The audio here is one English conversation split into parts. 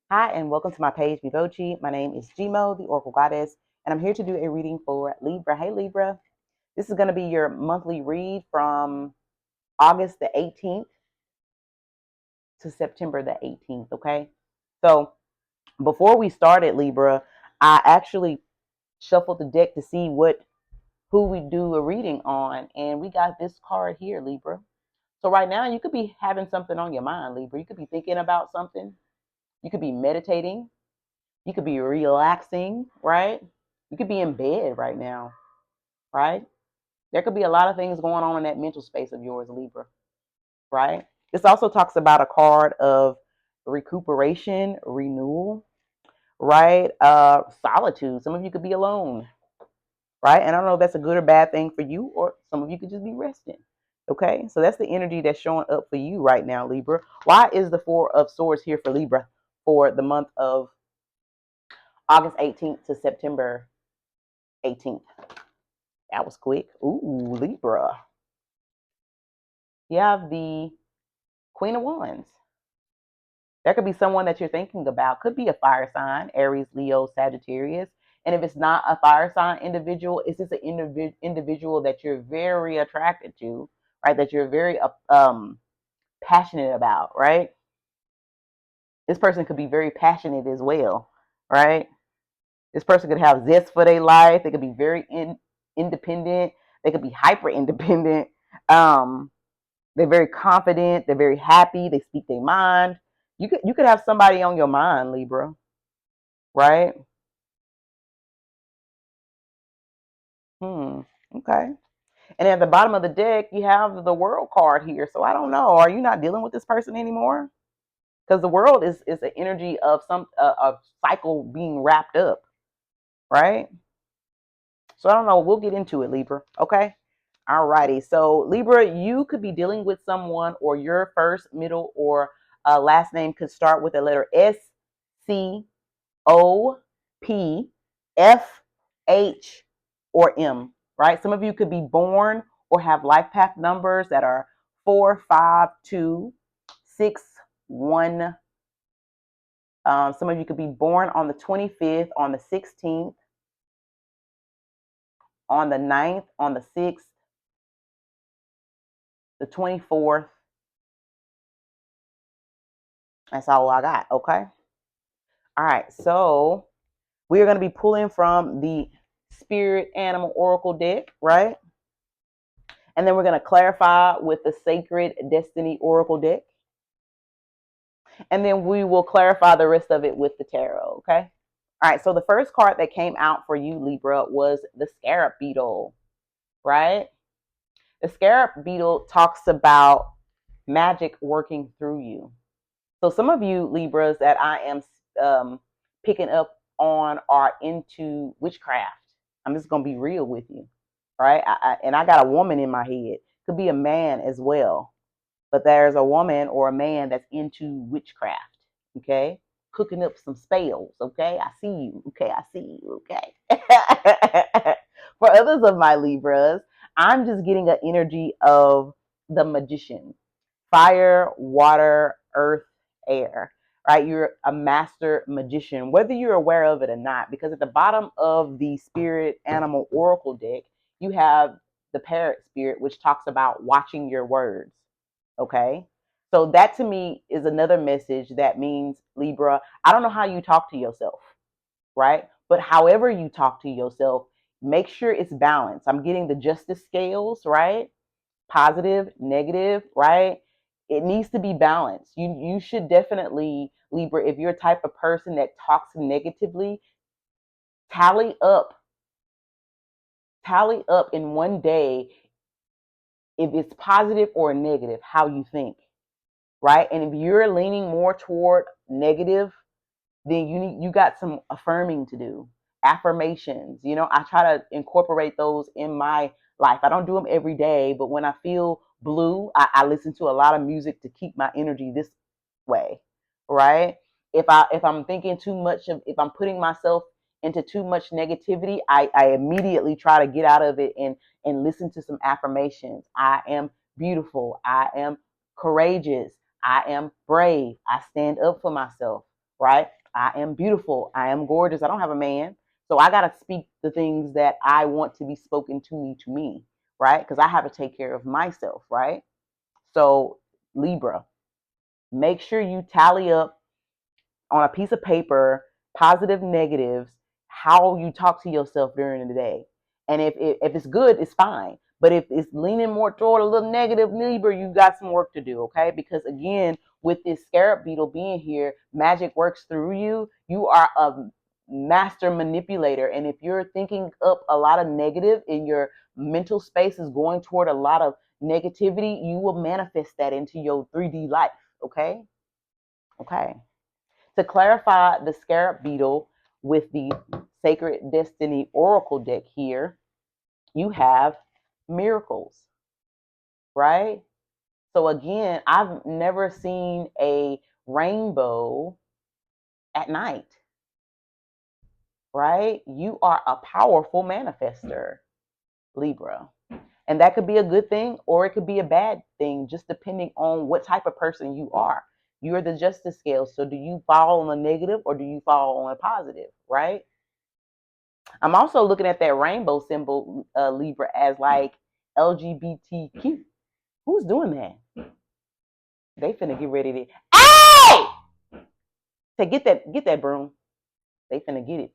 Hi, and welcome to my page, Vivochi. My name is Gmo, the Oracle Goddess, and I'm here to do a reading for Libra. Hey, Libra. This is going to be your monthly read from August the 18th to September the 18th, okay? So before we started, Libra, I actually shuffled the deck to see who we do a reading on, and we got this card here, Libra. So right now, you could be having something on your mind, Libra. You could be thinking about something. You could be meditating. You could be relaxing, right? You could be in bed right now, right? There could be a lot of things going on in that mental space of yours, Libra, right? This also talks about a card of recuperation, renewal, right? Solitude. Some of you could be alone, right? And I don't know if that's a good or bad thing for you, or some of you could just be resting. Okay, so that's the energy that's showing up for you right now, Libra. Why is the Four of Swords here for Libra for the month of August 18th to September 18th? That was quick. Ooh, Libra. You have the Queen of Wands. There could be someone that you're thinking about. Could be a fire sign, Aries, Leo, Sagittarius. And if it's not a fire sign individual, it's just an individual that you're very attracted to, right? That you're very passionate about, right? This person could be very passionate as well, right? This person could have zest for their life. They could be very independent. They could be hyper independent. Um, They're very confident. They're very happy. They speak their mind. You could have somebody on your mind, Libra, right? Hmm. Okay. And at the bottom of the deck, you have the World card here. So I don't know. Are you not dealing with this person anymore? Because the World is the energy of some a cycle being wrapped up, right? So I don't know. We'll get into it, Libra. Okay. Alrighty. So Libra, you could be dealing with someone, or your first, middle, or last name could start with the letter S, C, O, P, F, H, or M, right? Some of you could be born or have life path numbers that are 4, 5, 2, 6, 1. Some of you could be born on the 25th, on the 16th, on the 9th, on the 6th, the 24th. That's all I got, okay? All right, so we are going to be pulling from the Spirit Animal Oracle deck, right? And then we're going to clarify with the Sacred Destiny Oracle deck. And then we will clarify the rest of it with the tarot, okay? All right, so the first card that came out for you, Libra, was the Scarab Beetle, right? The Scarab Beetle talks about magic working through you. So some of you Libras that I am picking up on are into witchcraft. I'm just going to be real with you, right? And I got a woman in my head. Could be a man as well, but there's a woman or a man that's into witchcraft, okay? Cooking up some spells, okay? I see you, okay? I see you, okay? For others of my Libras, I'm just getting an energy of the magician. Fire, water, earth, air, right? You're a master magician, whether you're aware of it or not, because at the bottom of the Spirit Animal Oracle deck, you have the parrot spirit, which talks about watching your words. Okay. So that to me is another message that means, Libra, I don't know how you talk to yourself, right? But however you talk to yourself, make sure it's balanced. I'm getting the justice scales, right? Positive, negative, right? It needs to be balanced. You should definitely, Libra, if you're a type of person that talks negatively, tally up, tally up in one day if it's positive or negative, how you think, right? And if you're leaning more toward negative, then you got some affirming to do. Affirmations. I try to incorporate those in my life. I don't do them every day, but when I feel blue, I listen to a lot of music to keep my energy this way, right? If I'm thinking too much of if I'm putting myself into too much negativity, I immediately try to get out of it and listen to some affirmations. I am beautiful. I am courageous. I am brave. I stand up for myself, right? I am beautiful. I am gorgeous. I don't have a man. So I got to speak the things that I want to be spoken to me, right? Because I have to take care of myself, right? So, Libra, make sure you tally up on a piece of paper positive, negatives, how you talk to yourself during the day. And if it's good, it's fine. But if it's leaning more toward a little negative, Libra, you got some work to do, okay? Because again, with this scarab beetle being here, magic works through you. You are a master manipulator. And if you're thinking up a lot of negative in your mental space is going toward a lot of negativity, you will manifest that into your 3D life, okay? Okay. To clarify the scarab beetle with the Sacred Destiny Oracle deck here, you have miracles, right? So again, I've never seen a rainbow at night, right? You are a powerful manifester, Libra. And that could be a good thing or it could be a bad thing, just depending on what type of person you are. You're the justice scale. So do you fall on a negative or do you fall on a positive, right? I'm also looking at that rainbow symbol, Libra, as like LGBTQ. Who's doing that? They finna get ready to. Hey! To get that broom. They finna get it.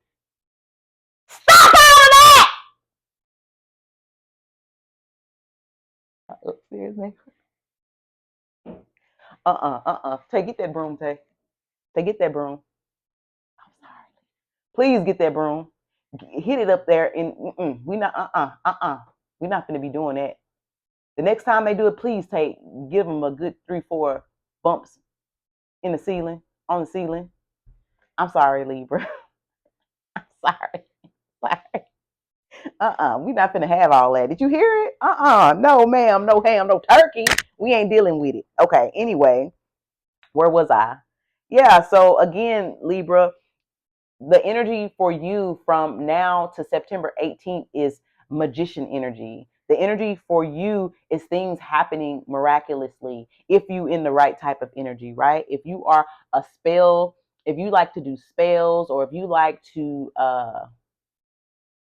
Stop all of that! Upstairs, man. Tay, get that broom, Tay. Tay, get that broom. I'm sorry. Please get that broom. Hit it up there, and we not we not gonna be doing that. The next time they do it, please give them a good 3-4 bumps in the ceiling, on the ceiling. I'm sorry, Libra. I'm sorry. Sorry. We not finna have all that. Did you hear it? No, ma'am. No ham, no turkey. We ain't dealing with it. Okay. Anyway, where was I? Yeah. So again, Libra, the energy for you from now to September 18th is magician energy. The energy for you is things happening miraculously if you in the right type of energy, right? If you are a spell, if you like to do spells, or if you like to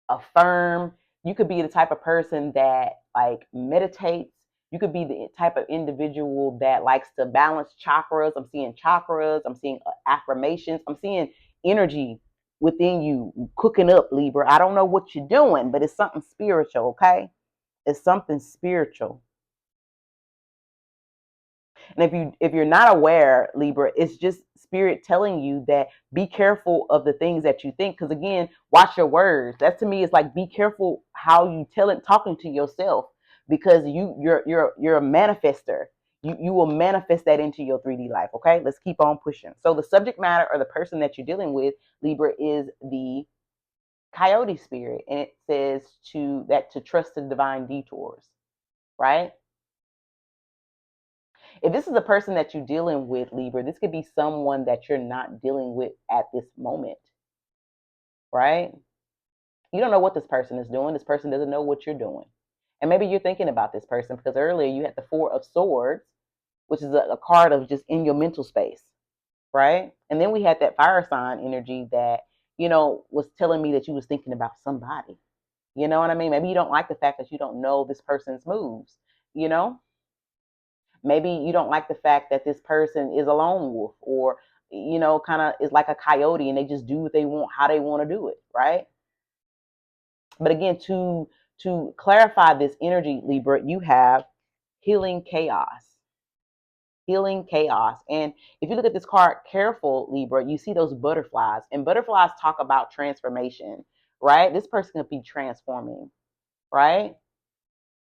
affirm, you could be the type of person that like meditates. You could be the type of individual that likes to balance chakras. I'm seeing chakras, I'm seeing affirmations, I'm seeing energy within you cooking up, Libra. I don't know what you're doing, but it's something spiritual, okay? It's something spiritual. And if you're not aware, Libra, it's just spirit telling you that be careful of the things that you think. Because again, watch your words. That to me is like be careful how you tell it, talking to yourself, because you're a manifester. You will manifest that into your 3D life. Okay, let's keep on pushing. So the subject matter or the person that you're dealing with, Libra, is the coyote spirit, and it says to trust the divine detours, right? If this is a person that you're dealing with, Libra, this could be someone that you're not dealing with at this moment, right? You don't know what this person is doing. This person doesn't know what you're doing. And maybe you're thinking about this person because earlier you had the Four of Swords, which is a card of just in your mental space, right? And then we had that fire sign energy that, was telling me that you was thinking about somebody. You know what I mean? Maybe you don't like the fact that you don't know this person's moves, you know? Maybe you don't like the fact that this person is a lone wolf, or kind of is like a coyote and they just do what they want, how they want to do it, right? But again, to clarify this energy, Libra, you have healing chaos. Healing chaos. And if you look at this card careful, Libra, you see those butterflies, and butterflies talk about transformation, right? This person could be transforming, right?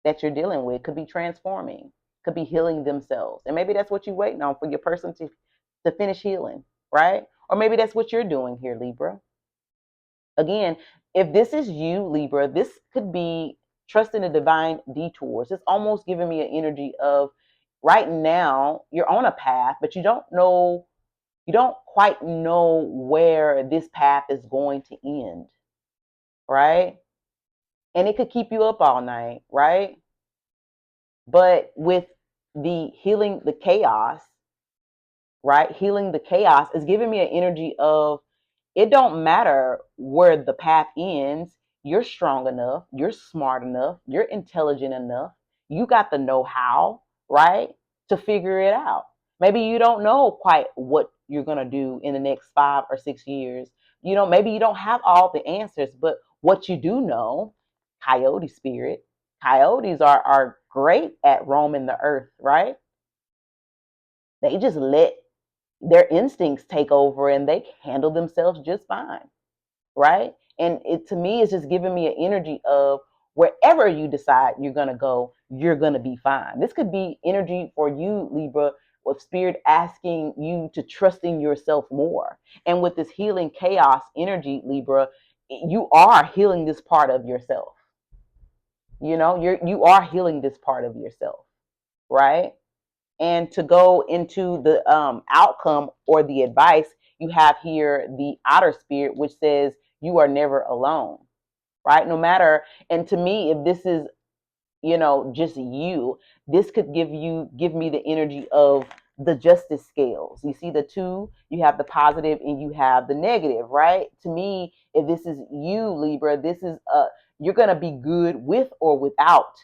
That you're dealing with could be transforming, could be healing themselves. And maybe that's what you're waiting on, for your person to finish healing, right? Or maybe that's what you're doing here, Libra. Again, if this is you, Libra, this could be trusting the divine detours. It's almost giving me an energy of right now you're on a path, but you don't quite know where this path is going to end, right? And it could keep you up all night, right? But with the healing, the chaos, right? Healing the chaos is giving me an energy of it don't matter where the path ends. You're strong enough, you're smart enough, you're intelligent enough, you got the know-how, right, to figure it out. Maybe you don't know quite what you're going to do in the next 5 or 6 years. You know, maybe you don't have all the answers, but what you do know, coyote spirit, coyotes are great at roaming the earth, right? They just let their instincts take over and they handle themselves just fine, right? And it to me is just giving me an energy of wherever you decide you're going to go, you're going to be fine. This could be energy for you, Libra, with spirit asking you to trust in yourself more. And with this healing chaos energy, Libra, you are healing this part of yourself. You know, you are healing this part of yourself, right? And to go into the outcome or the advice, you have here the outer spirit, which says you are never alone, right? No matter, and to me, if this is, you know, just you, this could give me the energy of the justice scales. You see the two, you have the positive and you have the negative, right? To me, if this is you, Libra, this is you're gonna be good with or without.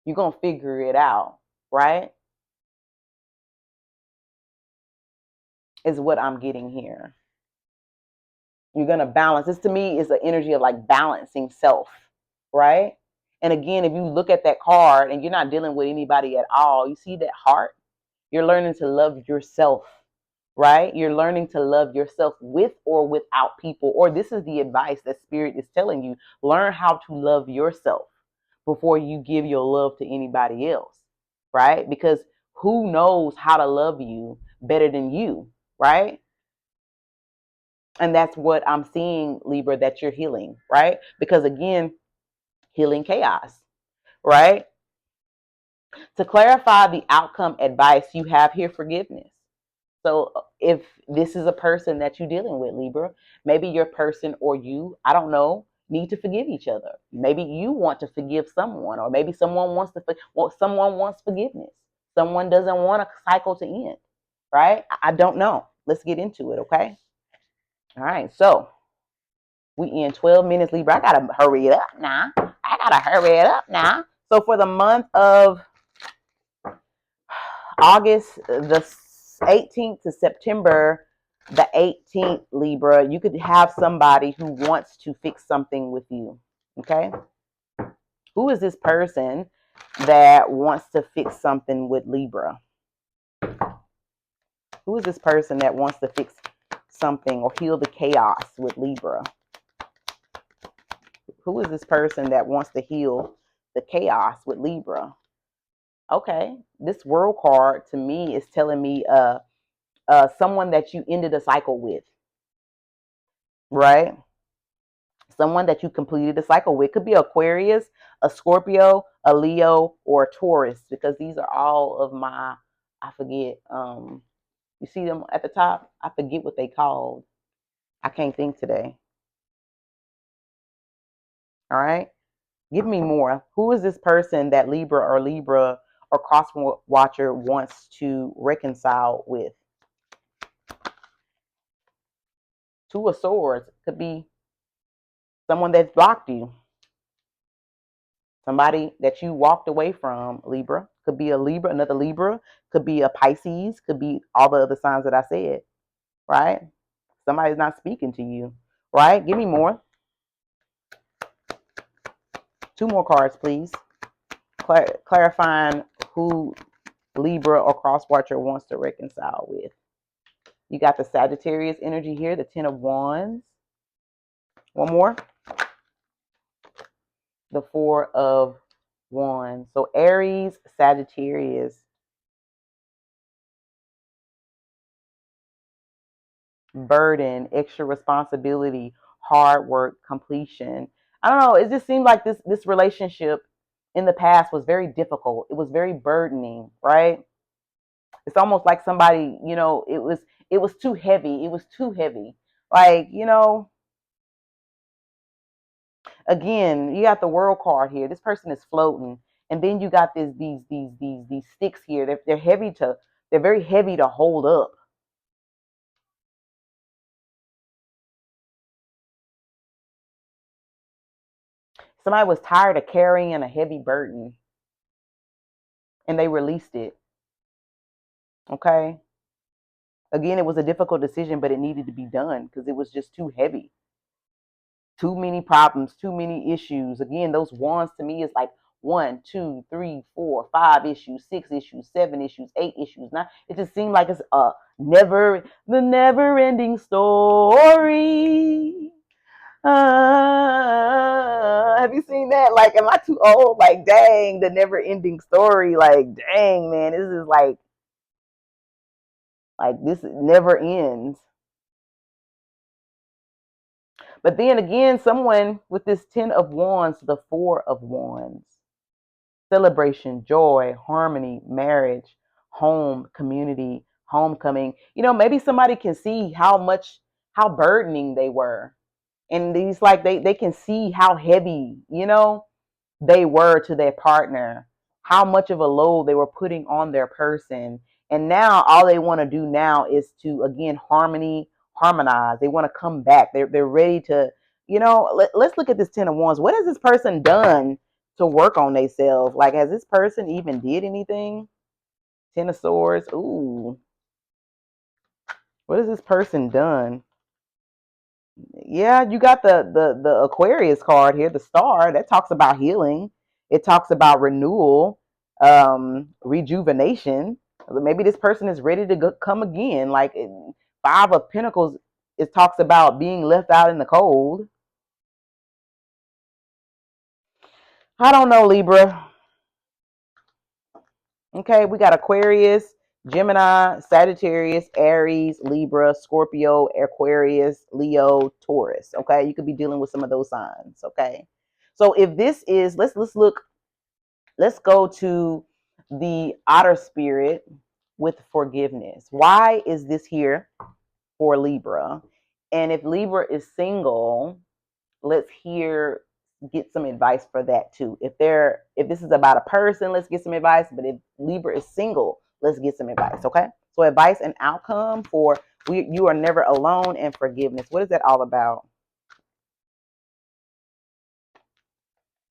You're gonna figure it out, right? Is what I'm getting here. You're going to balance. This to me is the energy of like balancing self, right? And again, if you look at that card and you're not dealing with anybody at all, you see that heart, you're learning to love yourself, right? You're learning to love yourself with or without people. Or this is the advice that spirit is telling you. Learn how to love yourself before you give your love to anybody else, right? Because who knows how to love you better than you, right? And that's what I'm seeing, Libra, that you're healing, right? Because again, healing chaos, right? To clarify the outcome advice, you have here forgiveness. So if this is a person that you're dealing with, Libra, maybe your person or you, I don't know, need to forgive each other. Maybe you want to forgive someone, or maybe someone wants to, well, someone wants forgiveness. Someone doesn't want a cycle to end, right? I don't know. Let's get into it, okay? All right, so we in 12 minutes, Libra. I gotta hurry it up now. I gotta hurry it up now. So for the month of August, the 18th to September, the 18th, Libra, you could have somebody who wants to fix something with you. Okay. Who is this person that wants to fix something with Libra? Who is this person that wants to fix something or heal the chaos with Libra? Who is this person that wants to heal the chaos with Libra? Okay, this world card to me is telling me someone that you ended a cycle with, right? Someone that you completed a cycle with. Could be Aquarius, a Scorpio, a Leo, or a Taurus, because these are all of my, I forget, you see them at the top? I forget what they called. I can't think today. All right. Give me more. Who is this person that Libra or cross watcher wants to reconcile with? Two of Swords could be someone that's blocked you, somebody that you walked away from. Libra could be a Libra, another Libra, could be a Pisces, could be all the other signs that I said, right? Somebody's not speaking to you, right? Give me more. Two more cards, please. Clarifying who Libra or cross watcher wants to reconcile with. You got the Sagittarius energy here, the 10 of Wands. One more. The 4 of Wands. So Aries, Sagittarius, burden, extra responsibility, hard work, completion. I don't know. It just seemed like this relationship in the past was very difficult. It was very burdening, right? It's almost like somebody, you know, it was too heavy. It was too heavy. Like, you know, again, you got the world card here. This person is floating, and then you got these sticks here. They're very heavy to hold up. Somebody was tired of carrying a heavy burden and they released it. Okay. Again, it was a difficult decision, but it needed to be done because it was just too heavy. Too many problems, too many issues. Again, those wands to me is like 1, 2, 3, 4, 5 issues, 6 issues, 7 issues, 8 issues. Now it just seemed like it's the never ending story. Have you seen that? Like, am I too old? Like, dang, the never ending story. Like, dang, man, this is like this never ends. But then again, someone with this 10 of wands, the 4 of wands, celebration, joy, harmony, marriage, home, community, homecoming. Maybe somebody can see how burdening they were. And these like they can see how heavy, they were to their partner, how much of a load they were putting on their person. And now all they want to do now is to again harmonize. They want to come back. They're ready to, let's look at this 10 of wands. What has this person done to work on themselves? Like, has this person even did anything? 10 of swords. Ooh. What has this person done? Yeah, you got the Aquarius card here, the star that talks about healing. It talks about renewal, rejuvenation. Maybe this person is ready to come again. Like 5 of Pentacles, it talks about being left out in the cold. I don't know, Libra. Okay, we got Aquarius, Gemini, Sagittarius, Aries, Libra, Scorpio, Aquarius, Leo, Taurus. Okay, you could be dealing with some of those signs. Okay, so if this is, let's go to the otter spirit with forgiveness. Why is this here for Libra? And if Libra is single, let's get some advice for that too. If this is about a person, let's get some advice. But if Libra is single, let's get some advice. Okay. So advice and outcome for you are never alone, and forgiveness. What is that all about?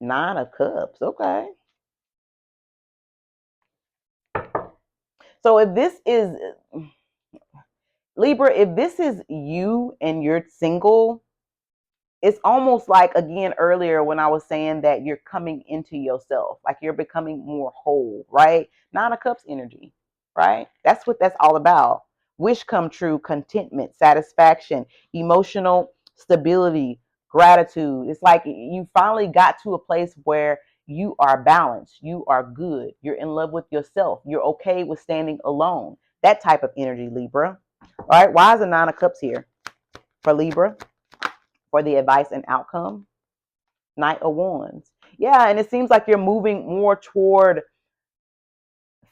9 of Cups. Okay. So if this is Libra, if this is you and you're single, it's almost like, again, earlier when I was saying that you're coming into yourself, like you're becoming more whole, right? 9 of Cups energy, right? That's what that's all about. Wish come true, contentment, satisfaction, emotional stability, gratitude. It's like you finally got to a place where you are balanced, you are good, you're in love with yourself, you're okay with standing alone. That type of energy, Libra. All right, why is the 9 of Cups here for Libra? For the advice and outcome, Knight of Wands. Yeah, and it seems like you're moving more toward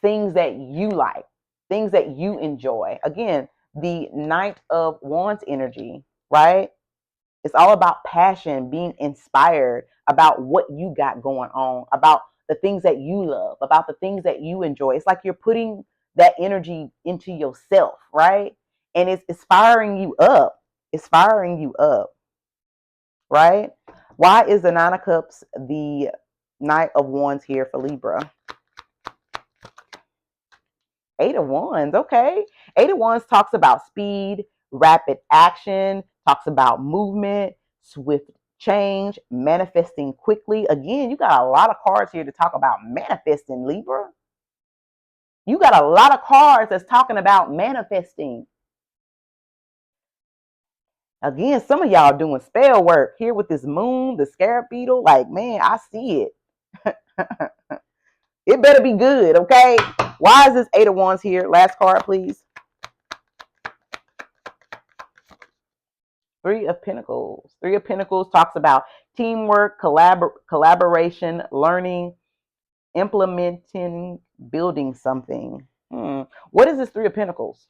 things that you like, things that you enjoy. Again, the Knight of Wands energy, right? It's all about passion, being inspired about what you got going on, about the things that you love, about the things that you enjoy. It's like you're putting that energy into yourself, right? And it's firing you up. It's firing you up, right? Why is the 9 of Cups the Knight of Wands here for Libra? 8 of Wands, okay. 8 of Wands talks about speed, rapid action, talks about movement, swift change, manifesting quickly. Again, you got a lot of cards here to talk about manifesting, Libra. You got a lot of cards that's talking about manifesting. Again, some of y'all doing spell work here with this moon, the scarab beetle. Like, man, I see it. It better be good, okay? Why is this 8 of Wands here? Last card, please. 3 of Pentacles. 3 of Pentacles talks about teamwork, collaboration, learning, implementing, building something. What is this 3 of Pentacles?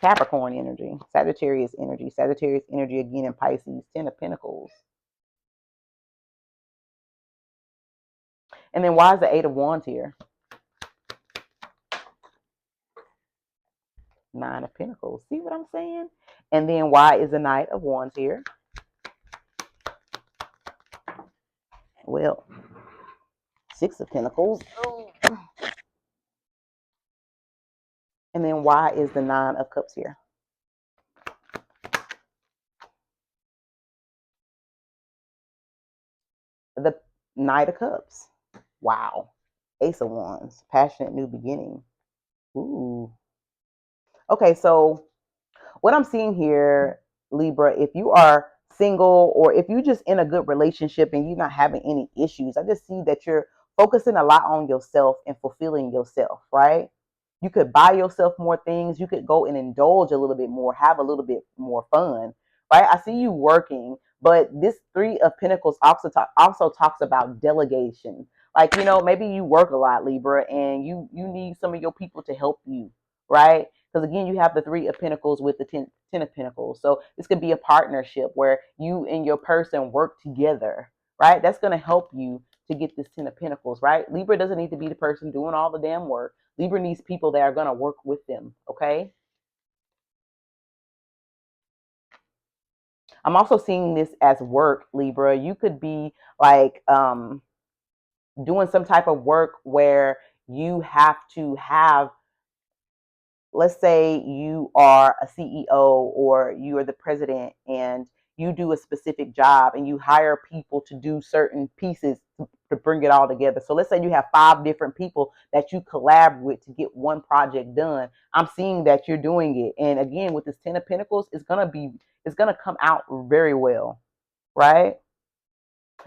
Capricorn energy, Sagittarius energy again in Pisces, 10 of Pentacles. And then why is the 8 of Wands here? 9 of Pentacles. See what I'm saying? And then why is the Knight of Wands here? well. Six of Pentacles. Oh. And then why is the Nine of Cups here? The Knight of Cups. Wow. Ace of Wands. Passionate new beginning. Ooh. Okay, so what I'm seeing here, Libra, if you are single or if you're just in a good relationship and you're not having any issues, I just see that you're focusing a lot on yourself and fulfilling yourself, right? You could buy yourself more things. You could go and indulge a little bit more, have a little bit more fun, right? I see you working, but this Three of Pentacles also talks about delegation. Like, maybe you work a lot, Libra, and you need some of your people to help you, right? Because again, you have the Three of Pentacles with the ten of Pentacles. So this could be a partnership where you and your person work together, right? That's going to help you to get this Ten of Pentacles, right? Libra doesn't need to be the person doing all the damn work. Libra needs people that are going to work with them, okay? I'm also seeing this as work, Libra. You could be like doing some type of work where you have to have, let's say you are a CEO or you are the president and you do a specific job and you hire people to do certain pieces to bring it all together. So let's say you have 5 different people that you collab with to get one project done. I'm seeing that you're doing it. And again, with this Ten of Pentacles, it's going to come out very well, right?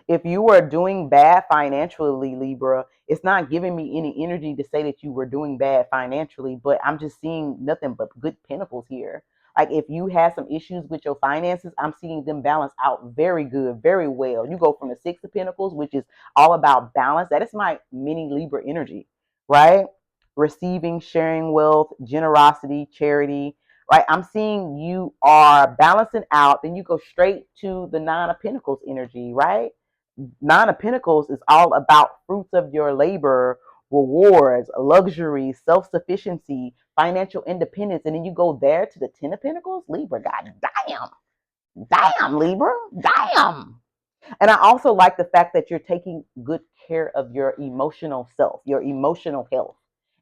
If you were doing bad financially, Libra, it's not giving me any energy to say that you were doing bad financially, but I'm just seeing nothing but good pentacles here. Like if you had some issues with your finances, I'm seeing them balance out very good, very well. You go from the Six of Pentacles, which is all about balance. That is my mini Libra energy, right? Receiving, sharing wealth, generosity, charity, right? I'm seeing you are balancing out. Then you go straight to the Nine of Pentacles energy, right? Nine of Pentacles is all about fruits of your labor, rewards, luxury, self-sufficiency, financial independence. And then you go there to the Ten of Pentacles, Libra. God damn. Damn, Libra. Damn. And I also like the fact that you're taking good care of your emotional self, your emotional health.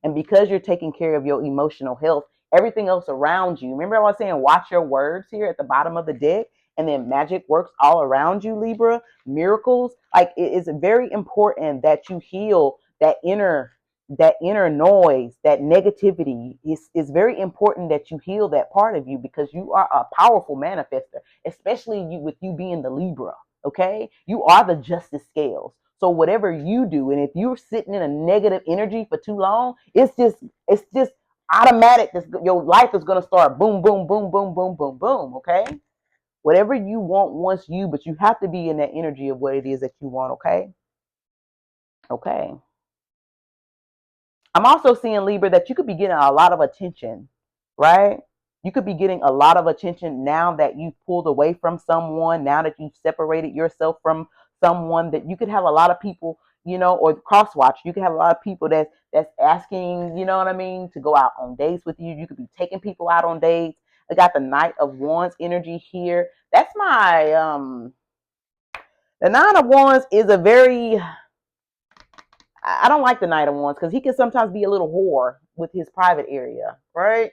And because you're taking care of your emotional health, everything else around you. Remember I was saying watch your words here at the bottom of the deck, and then magic works all around you, Libra, miracles. Like it is very important that you heal that inner noise, that negativity. Is very important that you heal that part of you because you are a powerful manifester, especially you with you being the Libra. Okay, you are the justice scales. So whatever you do, and if you're sitting in a negative energy for too long, it's just automatic. Your life is gonna start boom, boom, boom, boom, boom, boom, boom. Okay, whatever you want wants you, but you have to be in that energy of what it is that you want. Okay, okay. I'm also seeing, Libra, that you could be getting a lot of attention, right? You could be getting a lot of attention now that you've pulled away from someone, now that you've separated yourself from someone, that you could have a lot of people, or cross watch. You could have a lot of people that's asking, you know what I mean, to go out on dates with you. You could be taking people out on dates. I got the Knight of Wands energy here. That's the Nine of Wands is a very, I don't like the Knight of Wands because he can sometimes be a little whore with his private area, right?